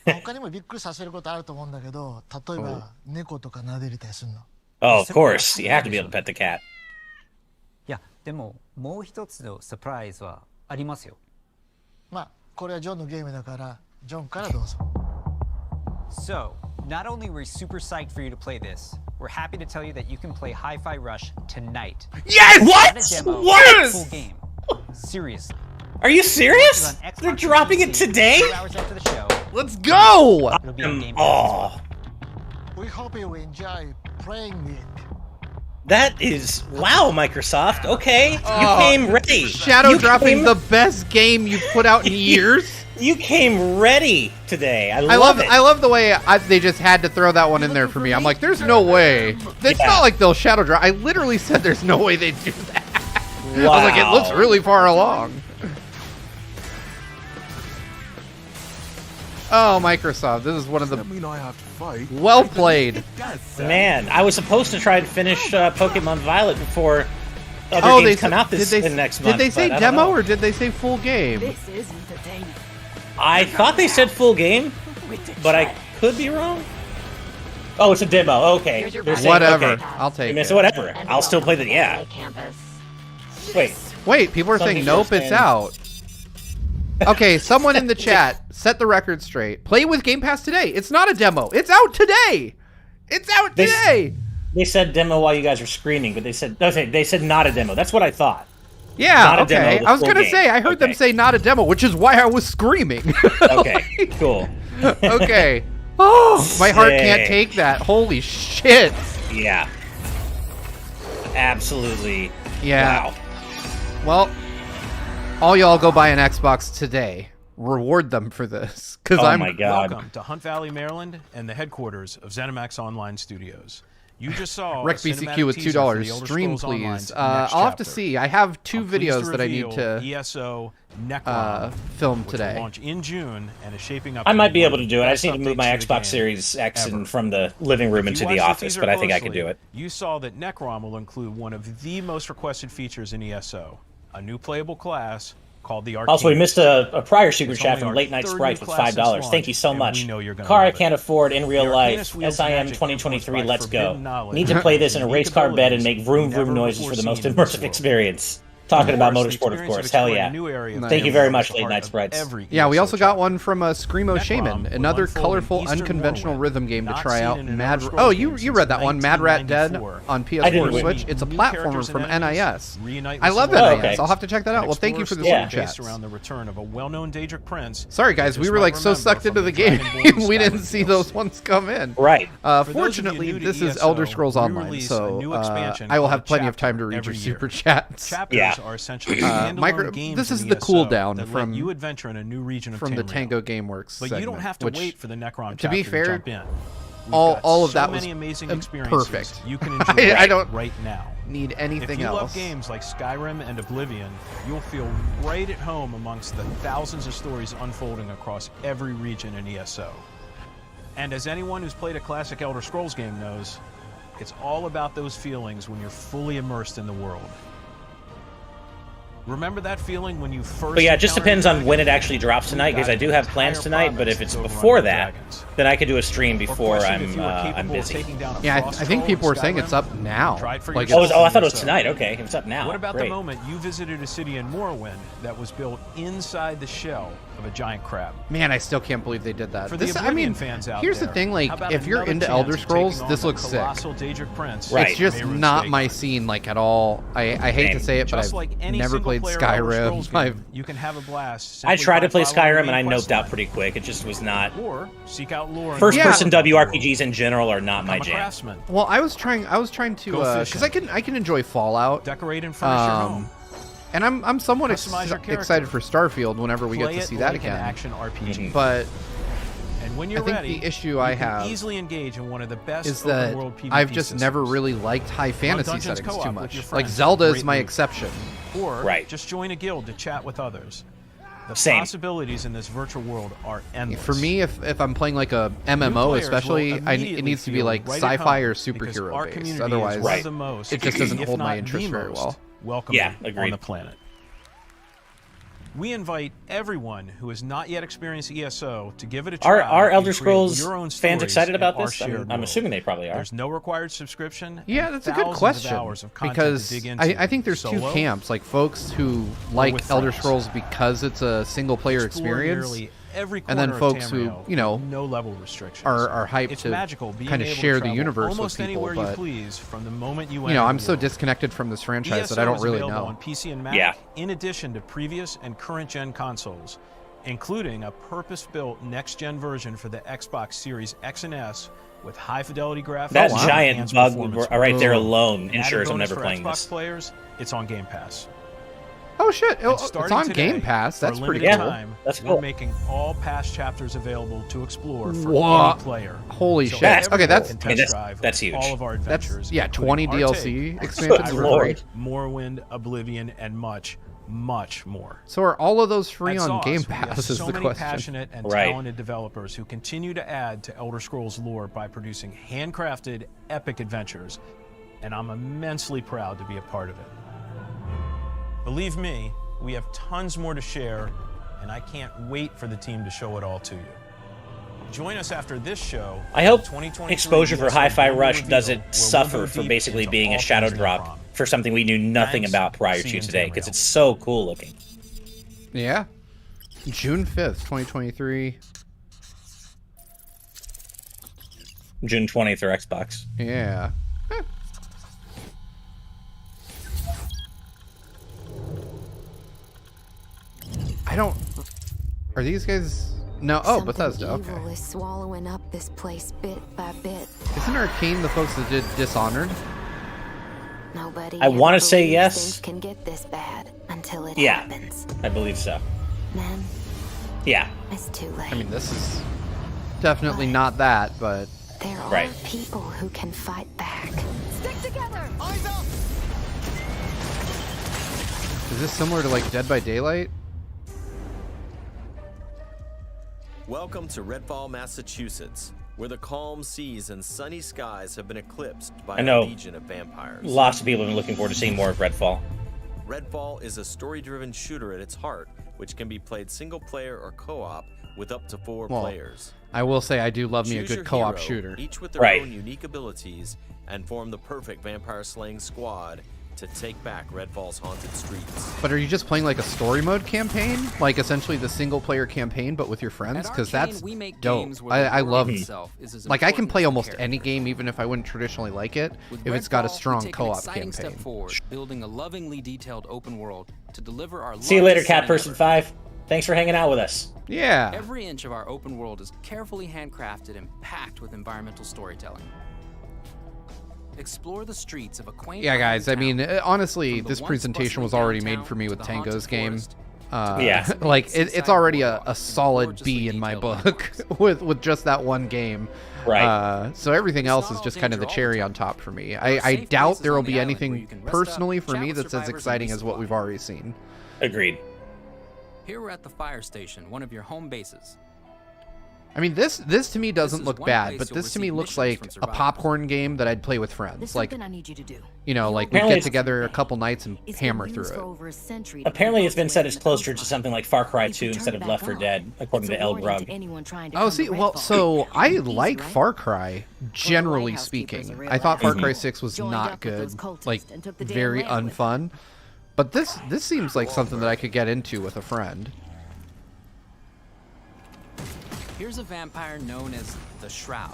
他にもびっくりさせることあると思うんだけど、例えば猫とか撫でれたりするの。Oh, of course. You have to be able to pet the cat. いや、でももう一つのサプライズはありますよ。まあこれはジョンのゲームだからジョンからどうぞ。So, not only were we super psyched for you to play this, we're happy to tell you that you can play Hi-Fi Rush tonight. Yes! What? Not a demo, What? full game. Seriously. Are you serious? They're dropping it today? 2 hours after the show. Let's go! It'll be on Game Oh, We hope you enjoy playing it. that is wow, Microsoft. Okay, you came ready. Shadow You dropping came- the best game you've put out in years. You came ready today. I I love it. love the way they just had to throw that one in there for me. I'm like, there's no way. It's not like they'll shadow drop. I literally said there's no way they do that. I was like, it looks really far along. Oh, Microsoft, this is one of the well played. Man, I was supposed to try to finish Pokemon Violet before other games come out this next month. Did they say but I don't demo know. or did they say full game? This is entertaining. I thought they said full game, but I could be wrong. Oh, it's a demo. Okay. They're saying, Whatever. okay. I'll take it. So whatever. I'll still play the Wait. People are Some saying people are nope, it's saying- out. Okay, someone in the chat, set the record straight. Play with Game Pass today. It's not a demo. It's out today. It's out today. They said demo while you guys were screaming, but they said not a demo. That's what I thought. Yeah, Not a okay. demo, the I was full gonna game. say I heard them say not a demo, which is why I was screaming. Okay, cool. Okay. Oh, my heart can't Sick. take that. Holy shit. Yeah. Absolutely. Yeah. Wow. Well, all y'all go buy an Xbox today. Reward them for this, because I'm. Welcome to Hunt Valley, Maryland, and the headquarters of ZeniMax Online Studios. You just saw Rec BCQ with $2. Stream, please. I'll have to see. I have 2 videos that I need to ESO Necron, film which today. will launch in June and is shaping up. I to might be one able of to the do it. I best just need to move my updates to the Xbox game Series X ever. and from the living room If into you the watched office, teaser but I think I could closely, do it. You saw that Necron will include one of the most requested features in ESO, a new playable class called the Arcane. Also, we missed a prior super It's chat only from our Late Night third Sprites new with class since $5. Thank you so launch, much. and we know you're gonna Car I love it. can't afford in real The life. Arcanist wields SIM magic 2023. influenced by Let's go. forbidden knowledge Need to play this in a and race car bed and unique make vroom abilities vroom noises for the never most before seen in immersive this experience. Talking about motorsport, of course. Hell yeah. Thank you very much, Late Night Sprites. Yeah, we also got one from Screamo Shaman, another colorful, unconventional rhythm game to try out. Oh, you read that one, Mad Rat Dead on PS4 or Switch. It's a platformer from NIS. I love NIS. okay. I'll have to check that out. Well, thank you for the super chat. Around the return of a well-known Daedric prince. Sorry, guys, we were like so sucked into the game, we didn't see those ones come in. Right. Fortunately, this is Elder Scrolls Online, so I will have plenty of time to read your super chats. Chapters are essentially standalone games this is in the ESO cooldown that from let you adventure in a new region of from the Tamriel. Tango GameWorks But segment, you don't have to which, wait for the Necron to be chapter fair, jump in. We've all got of so that was many amazing experiences perfect. you can enjoy I don't right now. need anything if you else. love games like Skyrim and Oblivion, you'll feel right at home amongst the thousands of stories unfolding across every region in ESO. And as anyone who's played a classic Elder Scrolls game knows, it's all about those feelings when you're fully immersed in the world. Remember that feeling when you first... But yeah, it just encountered depends on when it actually drops tonight, because I do have plans tonight, but if it's before that, then I could do a stream before I'm busy. Yeah, I think people were saying it's up now. Like I thought it was tonight. Okay, it's up now. What about Great. the moment you visited a city in Morrowind that was built inside the shell of a giant crab? Man, I still can't believe they did that. For the I Oblivion mean, fans out here's the there, thing, like, how about if you're another into chance Elder of Scrolls, taking on this the looks sick. colossal Daedric Prince It's just Mehrunes not Dagon? my scene, like, at all. I hate to say it, but Just I've like any never played single-player Elder Scrolls Skyrim. game, I've you can have a blast. I simply tried by to play following Skyrim the and I main quest noped out line. pretty quick. It just was not. Or seek out lore. and First-person explore the world. WRPGs in general are not my Become a jam. craftsman. Well, I was trying to Go because I can enjoy Fallout. Decorate and furnish your home. And I'm somewhat Customize your character. excited for Starfield whenever we Play get to it see that like an again. action RPG. But And when you're I think ready, the issue you I can have easily engage in one of the best is that open world PvP I've just systems. never really liked high fantasy Dungeons settings Co-op too with much. your Like friends. Zelda is Great my loot. exception. Or Right. just join a guild to chat with others. The Same. possibilities in this virtual world are endless. For me, if I'm playing like a New MMO, players especially, will it immediately needs to be feel like right at sci-fi home or because superhero our based. community Otherwise, is one of the most, it just doesn't if hold my not interest the very most well. welcoming Yeah, agreed. on the planet. We invite everyone who has not yet experienced ESO to give it a try. Are Elder and create Scrolls your own fans stories excited about in our this? shared I'm world. assuming they probably are. There's no required subscription. Yeah, and that's a good thousands of question. hours of content Because to dig into. I think there's two Solo, camps, like folks who with like Elder friends. Scrolls because it's a single player Explore experience. nearly every And then corner folks of who, Tamriel you know, with no level restrictions. are hyped It's to magical being kind of able to share the travel universe with almost people. anywhere you But please from the moment you you know, enter I'm the so world. disconnected from this franchise that ESO I don't is really available know. on PC and Mac, Yeah. in addition to previous and current gen consoles, including a purpose-built next-gen version for the Xbox Series X and S with high-fidelity graphics. That and giant enhanced bug performance. right there alone An added ensures I'm bonus never for playing Xbox this. players, it's on Game Pass. Oh shit! And It's starting on today, Game Pass. for a That's pretty limited cool. time, That's we're cool. making all past chapters available to explore for Whoa. any player. Holy So shit! everyone Okay, that's can I mean, test that's- drive that's huge. all of our adventures. yeah, including 20 our DLC take, expansions Skyward, for Lord. Morrowind, Oblivion, and much, much more. So are all of those free At on Sauce, Game we have Pass? Is so the many question. passionate and Right. talented developers who continue to add to Elder Scrolls lore by producing handcrafted, epic adventures, and I'm immensely proud to be a part of it. Believe me, we have tons more to share, and I can't wait for the team to show it all to you. Join us after this show. I hope 2023 exposure for ESO Hi-Fi Global Rush Reveal, doesn't where we'll suffer go for deep basically into being a all shadow things drop Necrom. for something we knew nothing Thanks. about prior See to you in today, because Tamriel. it's so cool looking. Yeah, June 5th, 2023. June 20th or Xbox. Yeah. I don't. Are these guys? No. Oh, Bethesda. Okay. Evil is swallowing up this place bit by bit. Isn't Arcane the folks that did Dishonored? Nobody. I want to ever say believes yes. Things can get this bad until it Yeah, happens. I believe so. Then Yeah. it's too late. I mean, this is definitely not that, but There are Right. people who can fight back. Stick together! Eyes up! is this similar to like Dead by Daylight? Welcome to Redfall, Massachusetts, where the calm seas and sunny skies have been eclipsed by I know. a legion of vampires. Lots of people have been looking forward to seeing more of Redfall. Redfall is a story-driven shooter at its heart, which can be played single-player or co-op with up to 4 Well, players. I will say I do love me a Choose good your co-op hero, shooter. each with their Right. own unique abilities, and form the perfect vampire-slaying squad to take back Redfall's haunted streets. But are you just playing like a story mode campaign, like essentially the single player campaign, but with your friends? Because that's we make dope. games where the I world love. itself is as Like I can important play as the almost character. any game, even if I wouldn't traditionally like it, With if it's got a Redfall, we strong take an co-op exciting campaign. step forward, building a lovingly detailed open world to deliver our See you later, largest Cat setting Person ever. 5. Thanks for hanging out with us. Yeah. Every inch of our open world is carefully handcrafted and packed with environmental storytelling. Explore the streets of a quaint Yeah, guys. I island mean, town, honestly, from the this once presentation was bustling already made downtown for me to with the haunted Tango's game. forest. Yeah. Like it's already a solid B in my book with just that one game. Right. So everything else is just kind of the cherry on top for me. I doubt there will be anything personally for me that's as exciting as what we've already seen. Agreed. Here we're at the fire station, one of your home bases. I mean, this to me doesn't is look one bad, place but you'll this to me receive looks missions like from a survivors. popcorn game that I'd play with friends. There's Like, something I need you to do. you know, like we'd Apparently get it's- together a couple nights and It's hammer been through used for it. over a century to Apparently, it's been control said the it's closer to coastline. something like Far Cry If you 2 turn instead it of back Left 4 on, Dead, according it's to a El warning Grug. to anyone trying to Oh, come see, to well, Redfall. so I Easy, like right? Far Cry, generally lighthouse keepers speaking. are real I thought Far assholes. Cry 6 was Joined not up with those good, cultists like and took the damn very land with unfun. But this seems like something that I could get into with a friend. Here's a vampire known as the Shroud.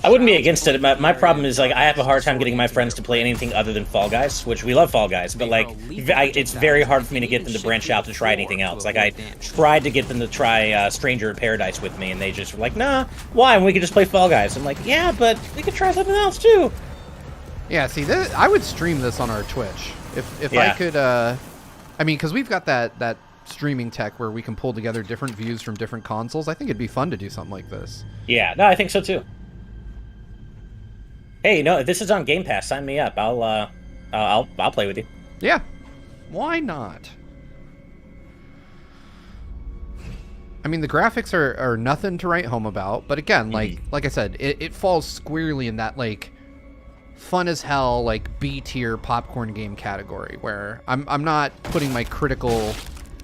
I wouldn't be against it. My problem is, like, I have a hard time getting my friends to play anything other than Fall Guys, which we love Fall Guys, but, like, it's very hard for me to get them to branch out to try anything else. Like, I tried to get them to try Stranger in Paradise with me, and they just were like, nah, why? And we could just play Fall Guys. I'm like, yeah, but we could try something else, too. Yeah, see, I would stream this on our Twitch. If Yeah. I could, I mean, because we've got that streaming tech where we can pull together different views from different consoles. I think it'd be fun to do something like this. Yeah, no, I think so, too. Hey, no, if this is on Game Pass, sign me up. I'll play with you. Yeah, why not? I mean, the graphics are nothing to write home about, but again, like I said, it falls squarely in that like fun as hell like B tier popcorn game category where I'm not putting my critical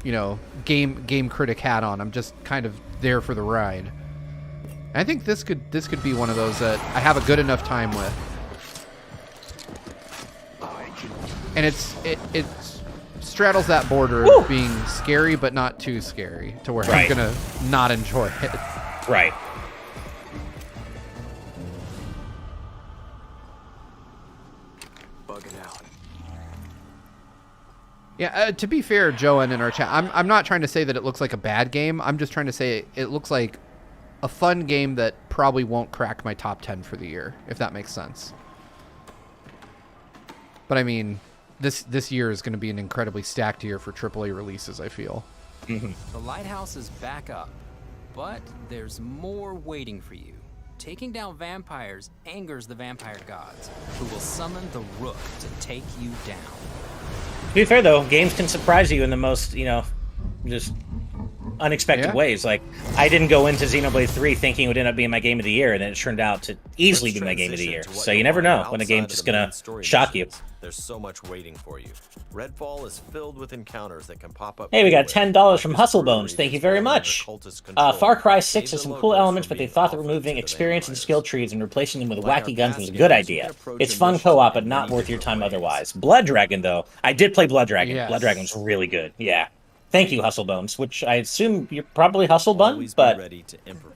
you know, game critic hat on. I'm just kind of there for the ride. And I think this could be one of those that I have a good enough time with. And it straddles that border of being scary but not too scary to where I'm gonna not enjoy it. Right. Bugging out. Yeah, to be fair, Joanne in our chat, I'm not trying to say that it looks like a bad game. I'm just trying to say it looks like a fun game that probably won't crack my top 10 for the year, if that makes sense. But I mean, this year is going to be an incredibly stacked year for AAA releases, I feel. The lighthouse is back up, but there's more waiting for you. Taking down vampires angers the vampire gods, who will summon the Rook to take you down. To be fair, though, games can surprise you in the most, you know, just unexpected ways. Like, I didn't go into Xenoblade 3 thinking it would end up being my game of the year, and then it turned out to easily be my game of the year. So you never know when a game's just gonna shock you. There's so much waiting for you. Redfall is filled with encounters that can pop up. Hey, we got $10 from Hustlebones. Thank you very much. Far Cry 6 has some cool elements, but they thought that removing experience and skill trees and replacing them with wacky guns was a good idea. It's fun co-op, but not worth your time otherwise. Blood Dragon, though. I did play Blood Dragon. Yes. Blood Dragon was really good. Yeah. Thank you, Hustlebones, which I assume you're probably Hustlebun, but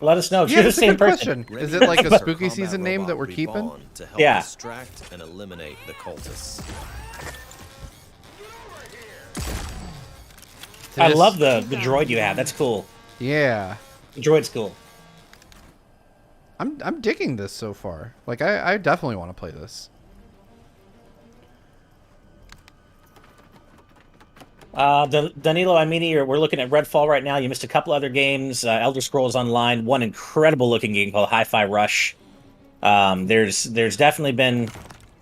let us know if you're the same person. Is it like a spooky season name that we're keeping? To help Yeah. distract and eliminate the cultists. I love the droid you have. That's cool. Yeah. The droid's cool. I'm digging this so far. Like, I definitely want to play this. Danilo, I mean, we're looking at Redfall right now. You missed a couple other games. Elder Scrolls Online, one incredible looking game called Hi-Fi Rush. There's definitely been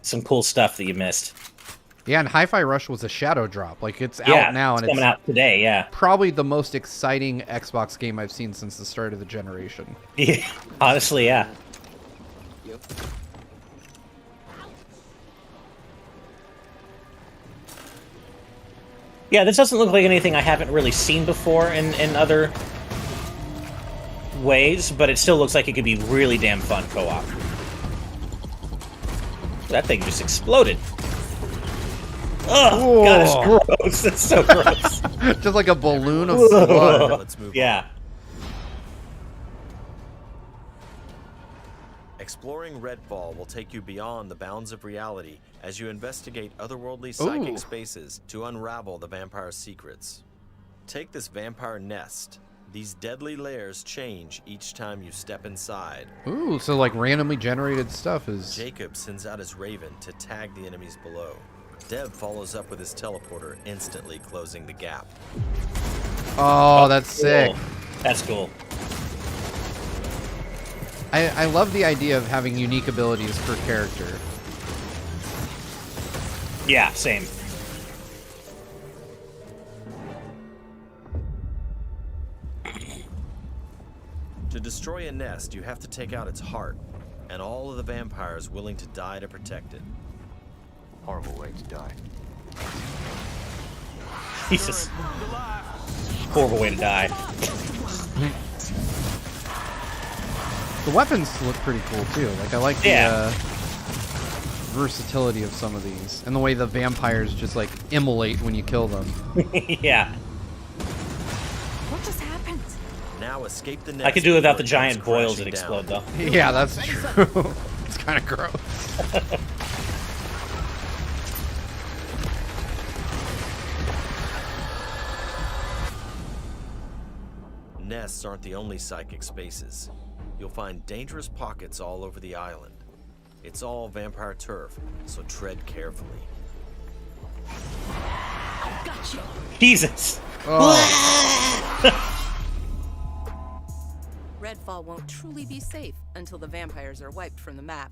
some cool stuff that you missed. Yeah, and Hi-Fi Rush was a shadow drop. Like, it's out now, and it's coming out today. Yeah, probably the most exciting Xbox game I've seen since the start of the generation. Yeah, honestly, yeah. Yeah, this doesn't look like anything I haven't really seen before in other ways, but it still looks like it could be really damn fun co-op. That thing just exploded. Oh, God, it's gross. It's so gross. Just like a balloon of blood. Let's move on. Exploring Redfall will take you beyond the bounds of reality as you investigate otherworldly psychic spaces to unravel the vampire's secrets. Take this vampire nest. These deadly layers change each time you step inside. Ooh, so like randomly generated stuff is... Jacob sends out his raven to tag the enemies below. Dev follows up with his teleporter, instantly closing the gap. Oh, that's sick. That's cool. I love the idea of having unique abilities per character. Yeah, same. To destroy a nest, you have to take out its heart, and all of the vampires willing to die to protect it. Horrible way to die. Jesus. Horrible way to die. The weapons look pretty cool too. Like, I like the versatility of some of these, and the way the vampires just like immolate when you kill them. Yeah. What just happened? Now escape the nest. I could do without the giant boils that explode, though. Yeah, that's true. It's kind of gross. Nests aren't the only psychic spaces. You'll find dangerous pockets all over the island. It's all vampire turf, so tread carefully. I got you. Jesus. Redfall won't truly be safe until the vampires are wiped from the map.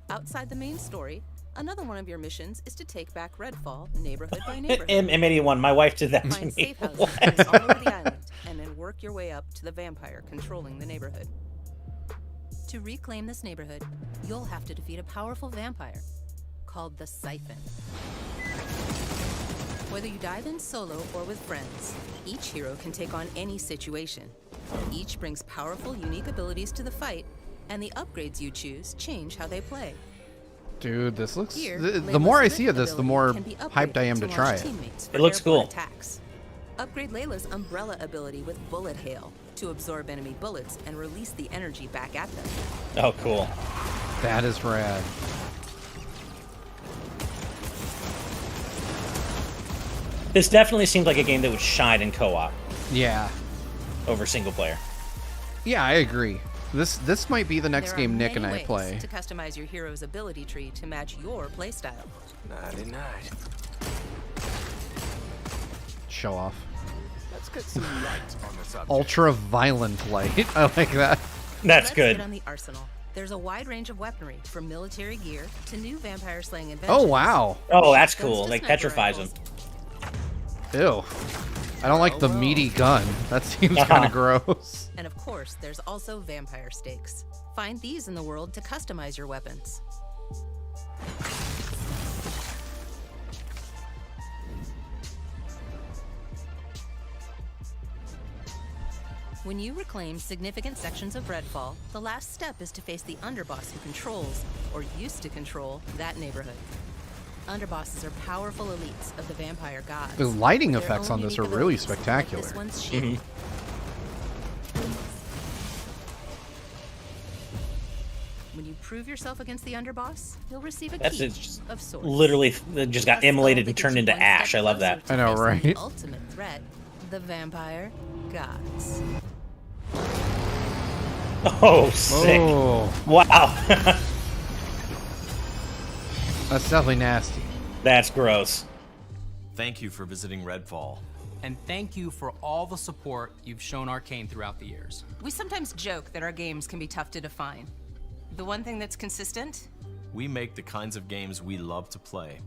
Outside the main story, another one of your missions is to take back Redfall neighborhood by neighborhood. M81, my wife did that to Find me. safe houses all over the island, and then work your way up to the vampire controlling the neighborhood. To reclaim this neighborhood, you'll have to defeat a powerful vampire called the Siphon. Whether you dive in solo or with friends, each hero can take on any situation. Each brings powerful, unique abilities to the fight, and the upgrades you choose change how they play. Dude, this looks... Here, the more I Layla's see of this, the more can be hyped I am to upgraded try launch it. teammates for It looks airborne cool. Attacks. Upgrade Layla's umbrella ability with bullet hail to absorb enemy bullets and release the energy back at them. Oh, cool. That is rad. This definitely seems like a game that would shine in co-op. Yeah. Over single player. Yeah, I agree. This might be the next There game are Nick and many I ways play. to customize your hero's ability tree to match your playstyle. Nighty night. Show off. Let's get some light on the subject. Ultra violent light. I like that. That's Let's good. Get on the arsenal. There's a wide range of weaponry, from military gear to new vampire slaying inventions. Oh, wow. Oh, that's Guns cool. to Like sniper petrifies him. rifles. Ew. I don't like the meaty gun. That seems kind of gross. And of course, there's also vampire stakes. Find these in the world to customize your weapons. When you reclaim significant sections of Redfall, the last step is to face the underboss who controls, or used to control, that neighborhood. Underbosses are powerful elites of the vampire gods. The lighting with their effects own on this are unique really abilities, like spectacular. this one's shield. When you prove yourself against the underboss, you'll receive a That's key just of sorts. literally just got immolated and turned into ash. I love that. I know, Facing right? The ultimate threat, the vampire gods. Oh, sick. Oh. Wow. That's definitely nasty. That's gross. Thank you for visiting Redfall. And thank you for all the support you've shown Arcane throughout the years. We sometimes joke that our games can be tough to define. The one thing that's consistent? We make the kinds of games we love to play.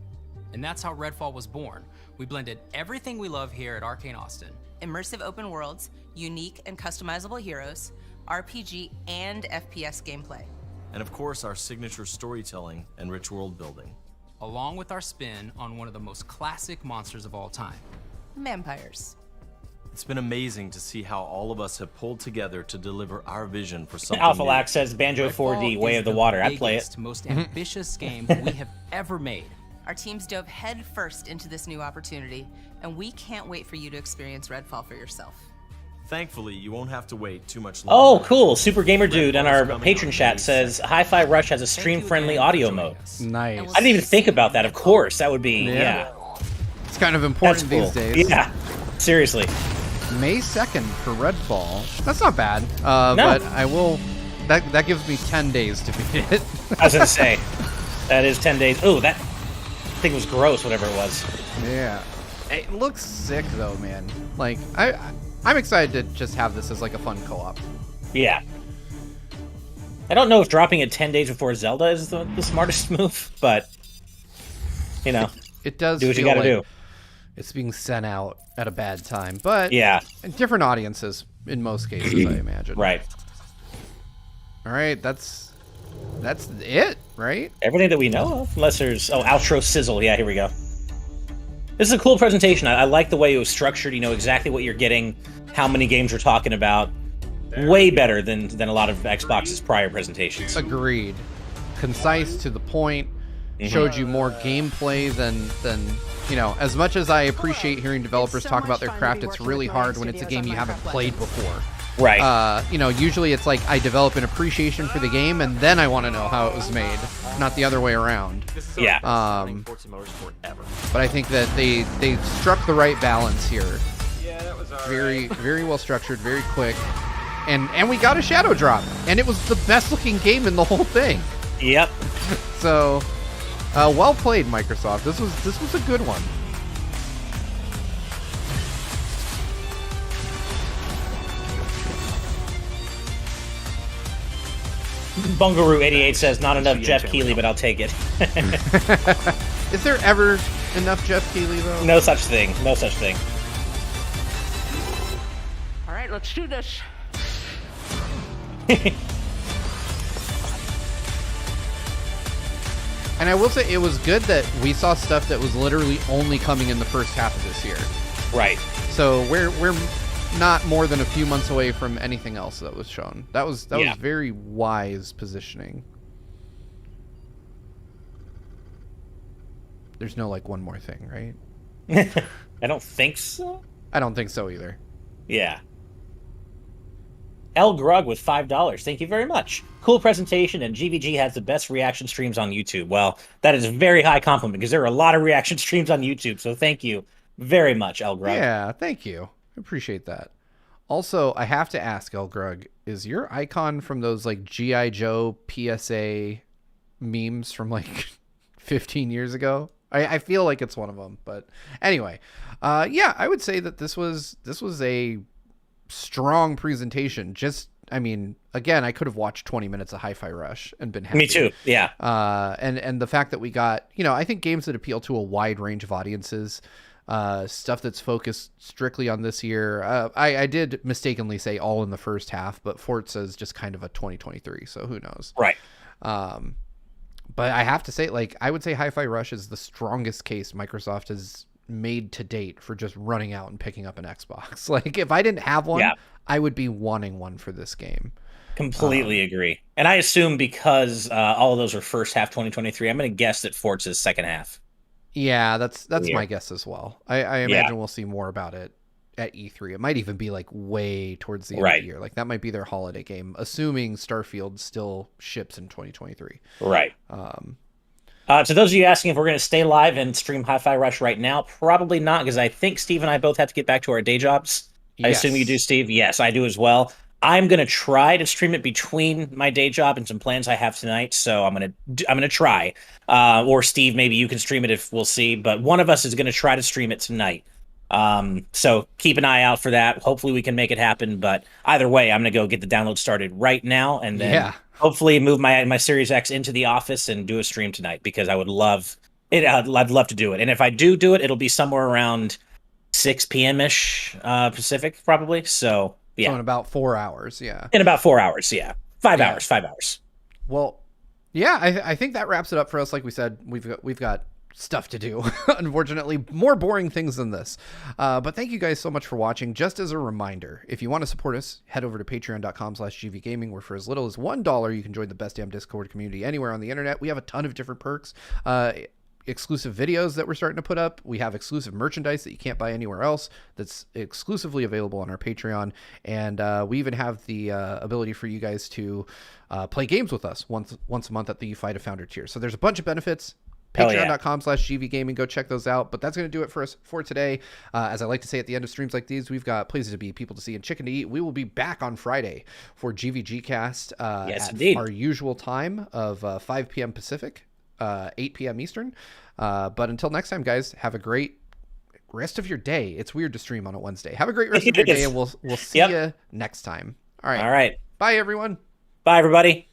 And that's how Redfall was born. We blended everything we love here at Arcane Austin. Immersive open worlds, unique and customizable heroes, RPG and FPS gameplay. And of course, our signature storytelling and rich world building. Along with our spin on one of the most classic monsters of all time. Vampires. It's been amazing to see how all of us have pulled together to deliver our vision for something Alpha new. Lax says Banjo 4D, Way of the Water. I'd play it. Biggest, most ambitious game we have ever made. Our teams dove head first into this new opportunity, and we can't wait for you to experience Redfall for yourself. Thankfully, you won't have to wait too much Oh, longer. cool. Super Gamer Dude on our coming patron on chat May says Hi-Fi Rush has a stream-friendly audio mode. Nice. I didn't even think about that. Of course, that would be, yeah. It's kind of important That's these cool. days. Yeah, seriously. May 2nd for Redfall. That's not bad. No. But I will... That gives me 10 days to beat it. I was going to say, that is 10 days. Oh, that thing was gross, whatever it was. Yeah. It looks sick, though, man. Like, I'm excited to just have this as, like, a fun co-op. Yeah. I don't know if dropping it 10 days before Zelda is the smartest move, but, you know. It does do what you feel gotta like do. It's being sent out at a bad time. But yeah, different audiences in most cases, I imagine. Right. All right, that's it, right? Everything that we know of, unless there's outro sizzle. Yeah, here we go. This is a cool presentation. I like the way it was structured. You know exactly what you're getting, how many games we're talking about. Way better than a lot of Xbox's prior presentations. Agreed. Concise, to the point. Showed you more gameplay than you know. As much as I appreciate hearing developers talk about their craft, it's really hard when it's a game you haven't played before. Right. You know, usually it's like I develop an appreciation for the game and then I want to know how it was made, not the other way around. Yeah. Forza Motorsport ever. But I think that they struck the right balance here. Yeah, that was very well structured, very quick, and we got a shadow drop, and it was the best looking game in the whole thing. Yep. So, well played, Microsoft. This was a good one. Bungaroo88 says, not enough Jeff Keighley, but I'll take it. Is there ever enough Jeff Keighley, though? No such thing. No such thing. All right, let's do this. And I will say it was good that we saw stuff that was literally only coming in the first half of this year. Right. So we're not more than a few months away from anything else that was shown. That was very wise positioning. There's no like one more thing, right? I don't think so. I don't think so either. Yeah. L Grug with $5. Thank you very much. Cool presentation, and GVG has the best reaction streams on YouTube. Well, that is a very high compliment because there are a lot of reaction streams on YouTube. So thank you very much, L Grug. Yeah, thank you. I appreciate that. Also, I have to ask, El Grug, is your icon from those like G.I. Joe PSA memes from like 15 years ago? I feel like it's one of them, but anyway, yeah, I would say that this was a strong presentation. I mean, again, I could have watched 20 minutes of Hi-Fi Rush and been happy. Me too. Yeah. And the fact that we got, I think games that appeal to a wide range of audiences, stuff that's focused strictly on this year. I did mistakenly say all in the first half, but Forza is just kind of a 2023, so who knows? Right. But I have to say, like, I would say Hi-Fi Rush is the strongest case Microsoft has made to date for just running out and picking up an Xbox. Like, if I didn't have one, I would be wanting one for this game. Completely agree. And I assume because all of those are first half 2023, I'm going to guess that Forza's second half. Yeah, that's my guess as well. I imagine we'll see more about it at E3. It might even be like way towards the end of the year. Like that might be their holiday game, assuming Starfield still ships in 2023. Right. To those of you asking if we're going to stay live and stream Hi-Fi Rush right now, probably not, because I think Steve and I both have to get back to our day jobs. I assume you do, Steve? Yes, I do as well. I'm going to try to stream it between my day job and some plans I have tonight, so I'm going to try. Or Steve, maybe you can stream it if we'll see, but one of us is going to try to stream it tonight. So keep an eye out for that. Hopefully we can make it happen, but either way, I'm going to go get the download started right now and then hopefully move my Series X into the office and do a stream tonight because I would love it. I'd love to do it. And if I do it, it'll be somewhere around 6 p.m.-ish Pacific probably. So yeah. So in about 4 hours. Yeah. In about 4 hours. Yeah. 5 hours. 5 hours. Well, yeah, I think that wraps it up for us. Like we said, we've got stuff to do. Unfortunately, more boring things than this. But thank you guys so much for watching. Just as a reminder, if you want to support us, head over to patreon.com/gvgaming, where for as little as $1, you can join the best damn Discord community anywhere on the internet. We have a ton of different perks. Exclusive videos that we're starting to put up. We have exclusive merchandise that you can't buy anywhere else that's exclusively available on our Patreon. And we even have the ability for you guys to play games with us once a month at the Fight a Founder tier. So there's a bunch of benefits. Patreon.com/GVgaming. Go check those out. But that's going to do it for us for today. As I like to say at the end of streams like these, we've got places to be, people to see, and chicken to eat. We will be back on Friday for GVG Cast at our usual time of 5 p.m. Pacific, 8 p.m. Eastern. But until next time, guys, have a great rest of your day. It's weird to stream on a Wednesday. Have a great rest of your day, and we'll see you next time. All right. All right. Bye, everyone. Bye, everybody.